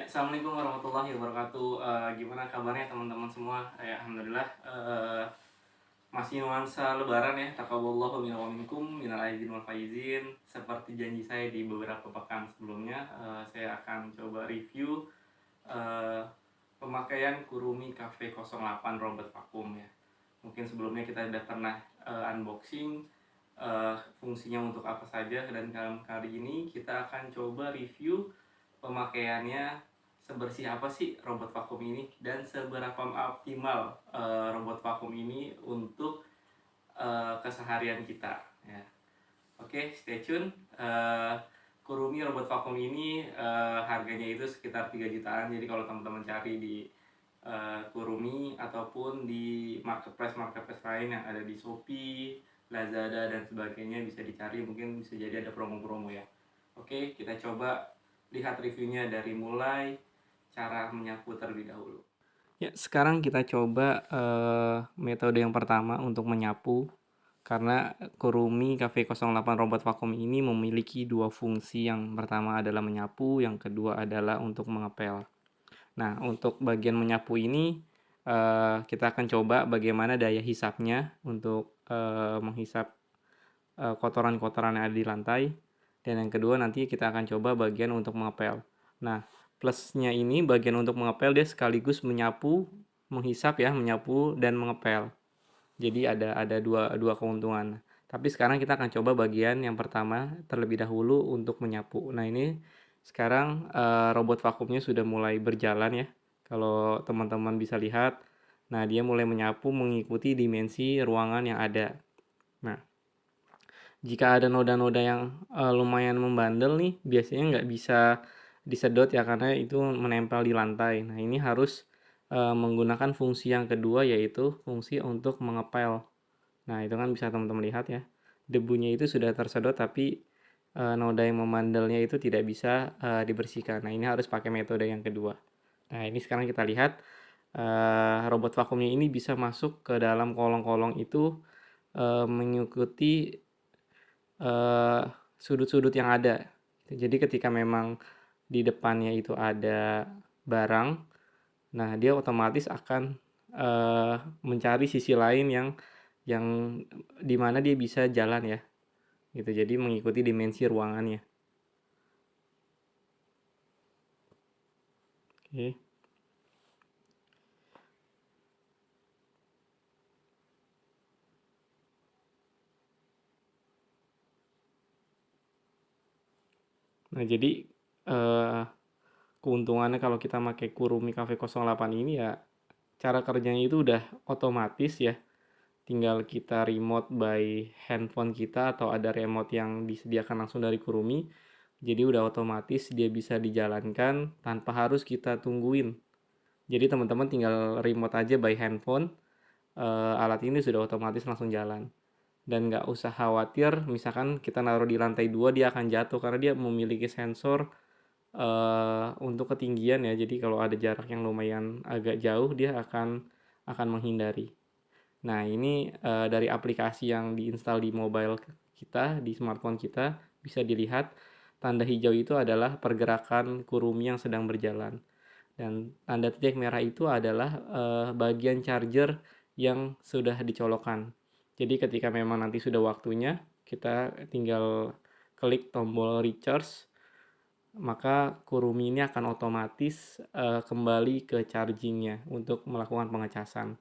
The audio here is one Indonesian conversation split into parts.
Assalamualaikum warahmatullahi wabarakatuh. Gimana kabarnya teman-teman semua? Alhamdulillah. Masih nuansa Lebaran ya. Taqabbalallahu minna wa minkum minal aidin wal faizin. Seperti janji saya di beberapa pekan sebelumnya, saya akan coba review eh, pemakaian Kurumi Cafe 08 robot vakum ya. Mungkin sebelumnya kita sudah pernah unboxing fungsinya untuk apa saja, dan kali ini kita akan coba review pemakaiannya, sebersih apa sih robot vakum ini dan seberapa optimal robot vakum ini untuk keseharian kita ya. Oke, stay tune. Kurumi robot vakum ini harganya itu sekitar 3 jutaan. Jadi kalau teman-teman cari di Kurumi ataupun di marketplace lain yang ada di Shopee, Lazada dan sebagainya, bisa dicari, mungkin bisa jadi ada promo-promo ya. Oke, kita coba lihat reviewnya dari mulai cara menyapu terlebih dahulu. Ya, sekarang kita coba metode yang pertama untuk menyapu. Karena Kurumi Cafe 08 robot vakum ini memiliki dua fungsi. Yang pertama adalah menyapu, yang kedua adalah untuk mengepel. Nah, untuk bagian menyapu ini kita akan coba bagaimana daya hisapnya untuk menghisap kotoran-kotoran yang ada di lantai. Dan yang kedua nanti kita akan coba bagian untuk mengepel. Nah, plusnya ini bagian untuk mengepel dia sekaligus menyapu, menghisap ya, menyapu dan mengepel. Jadi ada dua keuntungan. Tapi sekarang kita akan coba bagian yang pertama terlebih dahulu untuk menyapu. Nah, ini sekarang robot vakumnya sudah mulai berjalan ya. Kalau teman-teman bisa lihat, nah dia mulai menyapu mengikuti dimensi ruangan yang ada. Nah, jika ada noda-noda yang lumayan membandel nih, biasanya nggak bisa disedot ya, karena itu menempel di lantai. Nah, ini harus menggunakan fungsi yang kedua, yaitu fungsi untuk mengepel. Nah, itu kan bisa teman-teman lihat ya, debunya itu sudah tersedot, tapi noda yang memandelnya itu tidak bisa dibersihkan. Nah, ini harus pakai metode yang kedua. Nah, ini sekarang kita lihat robot vakumnya ini bisa masuk ke dalam kolong-kolong itu mengikuti sudut-sudut yang ada. Jadi ketika memang di depannya itu ada barang, nah dia otomatis akan mencari sisi lain yang dimana dia bisa jalan ya, gitu. Jadi mengikuti dimensi ruangannya. Oke. Nah, jadi keuntungannya kalau kita pakai Kurumi Cafe 08 ini ya, cara kerjanya itu udah otomatis ya. Tinggal kita remote by handphone kita, atau ada remote yang disediakan langsung dari Kurumi. Jadi udah otomatis dia bisa dijalankan tanpa harus kita tungguin. Jadi teman-teman tinggal remote aja by handphone, alat ini sudah otomatis langsung jalan. Dan nggak usah khawatir misalkan kita naruh di lantai 2 dia akan jatuh, karena dia memiliki sensor untuk ketinggian ya. Jadi kalau ada jarak yang lumayan agak jauh, dia akan menghindari. Nah, ini dari aplikasi yang diinstal di mobile kita, di smartphone kita, bisa dilihat tanda hijau itu adalah pergerakan Kurumi yang sedang berjalan. Dan tanda titik merah itu adalah bagian charger yang sudah dicolokkan. Jadi ketika memang nanti sudah waktunya, kita tinggal klik tombol recharge, maka Kurumi ini akan otomatis kembali ke chargingnya untuk melakukan pengecasan.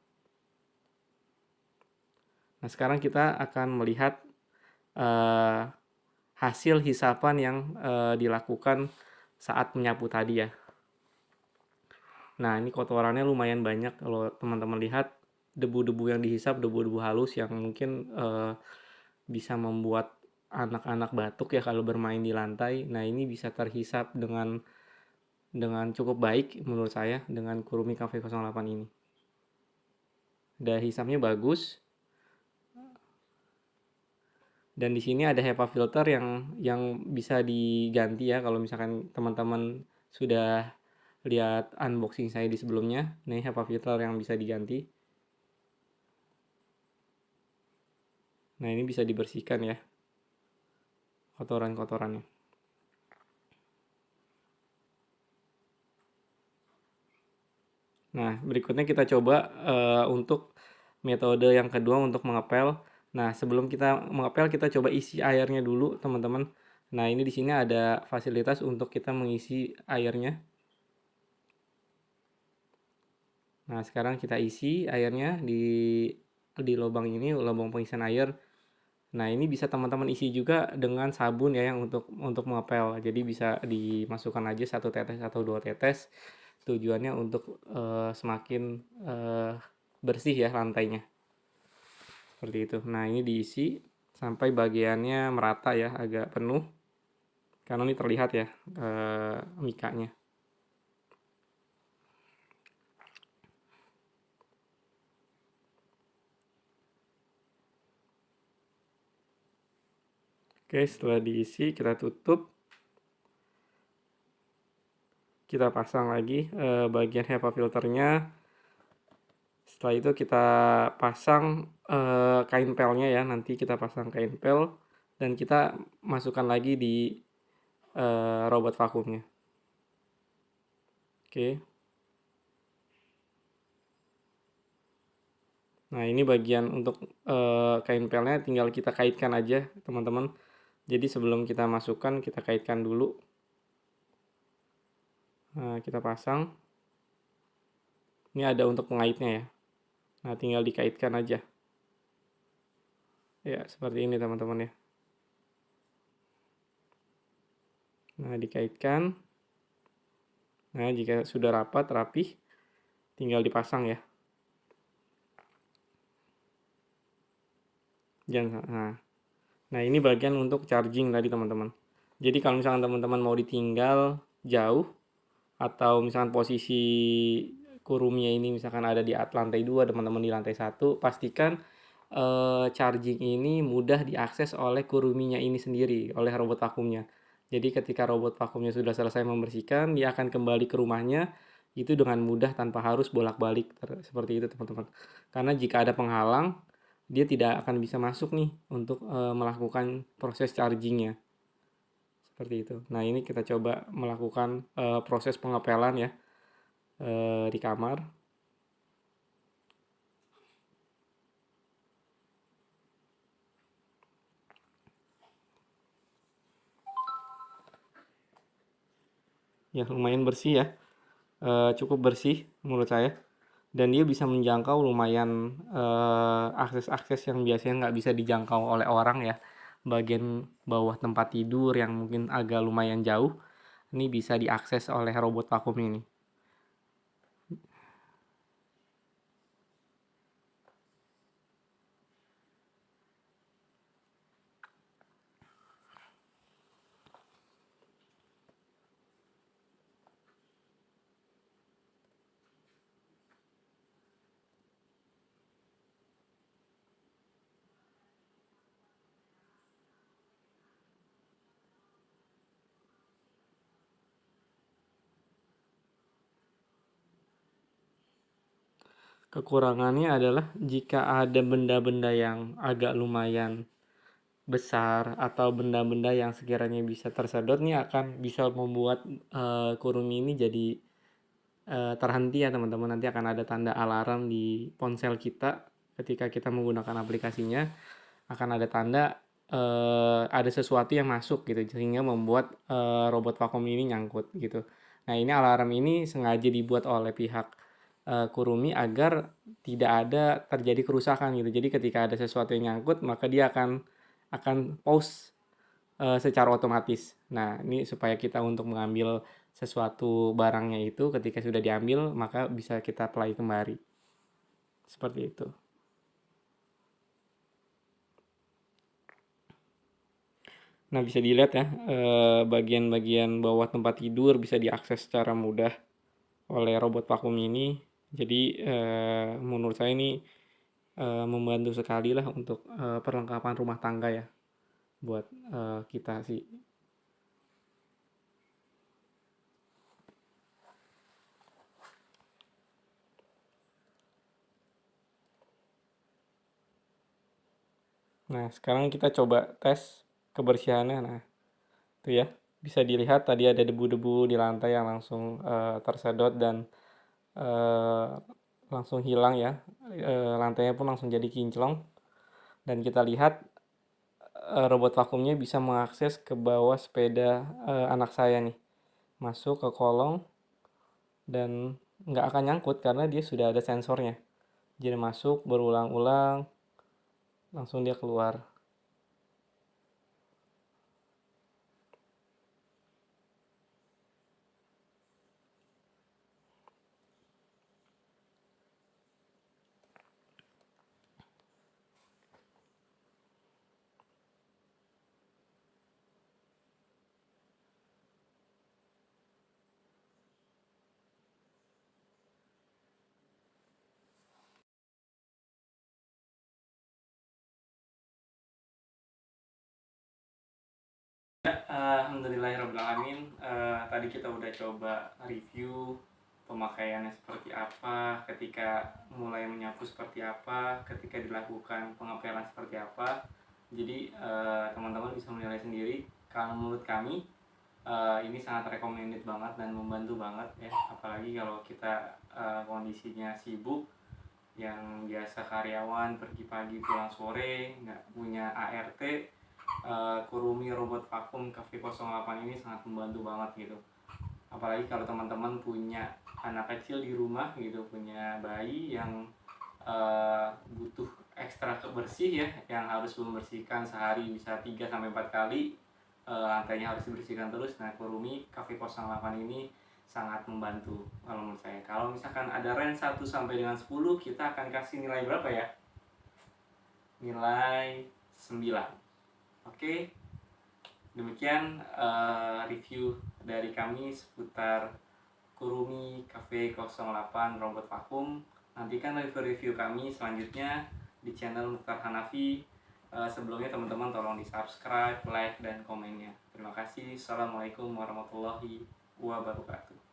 Nah, sekarang kita akan melihat hasil hisapan yang dilakukan saat menyapu tadi ya. Nah, ini kotorannya lumayan banyak. Kalau teman-teman lihat, debu-debu yang dihisap, debu-debu halus yang mungkin bisa membuat anak-anak batuk ya kalau bermain di lantai. Nah, ini bisa terhisap dengan cukup baik menurut saya dengan Kurumi Cafe 08 ini. Daya hisapnya bagus. Dan di sini ada HEPA filter yang bisa diganti ya kalau misalkan teman-teman sudah lihat unboxing saya di sebelumnya. Ini HEPA filter yang bisa diganti. Nah, ini bisa dibersihkan ya kotoran-kotorannya. Nah, berikutnya kita coba untuk metode yang kedua untuk mengepel. Nah, sebelum kita mengepel, kita coba isi airnya dulu, teman-teman. Nah, ini di sini ada fasilitas untuk kita mengisi airnya. Nah, sekarang kita isi airnya di lubang ini, lubang pengisian air. Nah, ini bisa teman-teman isi juga dengan sabun ya yang untuk mengepel. Jadi bisa dimasukkan aja 1 tetes atau 2 tetes. Tujuannya untuk semakin eh, bersih ya lantainya. Seperti itu. Nah, ini diisi sampai bagiannya merata ya, agak penuh. Karena ini terlihat ya mikanya. Oke, setelah diisi kita tutup. Kita pasang lagi bagian HEPA filternya. Setelah itu kita pasang kain pelnya ya. Nanti kita pasang kain pel dan kita masukkan lagi di robot vakumnya. Oke. Nah, ini bagian untuk kain pelnya tinggal kita kaitkan aja, teman-teman. Jadi sebelum kita masukkan, kita kaitkan dulu. Nah, kita pasang. Ini ada untuk pengaitnya ya. Nah, tinggal dikaitkan aja. Ya, seperti ini teman-teman ya. Nah, dikaitkan. Nah, jika sudah rapat, rapih, tinggal dipasang ya. Nah, ini bagian untuk charging tadi teman-teman. Jadi kalau misalkan teman-teman mau ditinggal jauh, atau misalkan posisi kurumnya ini misalkan ada di lantai 2, teman-teman di lantai 1, pastikan charging ini mudah diakses oleh kuruminya ini sendiri, oleh robot vakumnya. Jadi ketika robot vakumnya sudah selesai membersihkan, dia akan kembali ke rumahnya itu dengan mudah tanpa harus bolak-balik seperti itu teman-teman. Karena jika ada penghalang, dia tidak akan bisa masuk nih untuk melakukan proses chargingnya. Seperti itu. Nah, ini kita coba melakukan proses pengepelan ya di kamar. Ya, lumayan bersih ya. Cukup bersih menurut saya. Dan dia bisa menjangkau lumayan akses-akses yang biasanya nggak bisa dijangkau oleh orang ya. Bagian bawah tempat tidur yang mungkin agak lumayan jauh, ini bisa diakses oleh robot vakum ini. Kekurangannya adalah jika ada benda-benda yang agak lumayan besar atau benda-benda yang sekiranya bisa tersedot nih akan bisa membuat kurumi ini jadi terhenti ya teman-teman. Nanti akan ada tanda alarm di ponsel kita ketika kita menggunakan aplikasinya, akan ada tanda ada sesuatu yang masuk gitu sehingga membuat robot vakum ini nyangkut gitu. Nah, ini alarm ini sengaja dibuat oleh pihak Kurumi agar tidak ada terjadi kerusakan gitu. Jadi ketika ada sesuatu yang nyangkut, maka dia akan pause secara otomatis. Nah, ini supaya kita untuk mengambil sesuatu barangnya itu ketika sudah diambil, maka bisa kita play kembali. Seperti itu. Nah, bisa dilihat ya, bagian-bagian bawah tempat tidur bisa diakses secara mudah oleh robot vakum ini. Jadi, menurut saya ini membantu sekali lah untuk perlengkapan rumah tangga ya, buat kita sih. Nah, sekarang kita coba tes kebersihannya. Nah, itu ya, bisa dilihat tadi ada debu-debu di lantai yang langsung tersedot dan eh, langsung hilang ya, lantainya pun langsung jadi kinclong, dan kita lihat robot vakumnya bisa mengakses ke bawah sepeda anak saya nih, masuk ke kolong dan nggak akan nyangkut karena dia sudah ada sensornya. Jadi masuk berulang-ulang, langsung dia keluar. Alhamdulillahirrahmanirrahim. Tadi kita udah coba review pemakaiannya seperti apa, ketika mulai menyapu seperti apa, ketika dilakukan pengepelan seperti apa. Jadi teman-teman bisa menilai sendiri. Kalau menurut kami ini sangat recommended banget dan membantu banget ya, apalagi kalau kita kondisinya sibuk, yang biasa karyawan pergi pagi pulang sore, nggak punya ART. Kurumi robot vakum Cafe 08 ini sangat membantu banget gitu. Apalagi kalau teman-teman punya anak kecil di rumah gitu, punya bayi yang butuh ekstra bersih ya, yang harus membersihkan sehari bisa 3-4 kali, lantainya harus dibersihkan terus. Nah, Kurumi Cafe 08 ini sangat membantu kalau menurut saya. Kalau misalkan ada range 1 sampai dengan 10, kita akan kasih nilai berapa ya? Nilai 9. Oke, demikian review dari kami seputar Kurumi Cafe 08 robot vakum. Nantikan review-review kami selanjutnya di channel Mukhtar Hanafi. Sebelumnya teman-teman tolong di subscribe, like, dan komennya. Terima kasih. Assalamualaikum warahmatullahi wabarakatuh.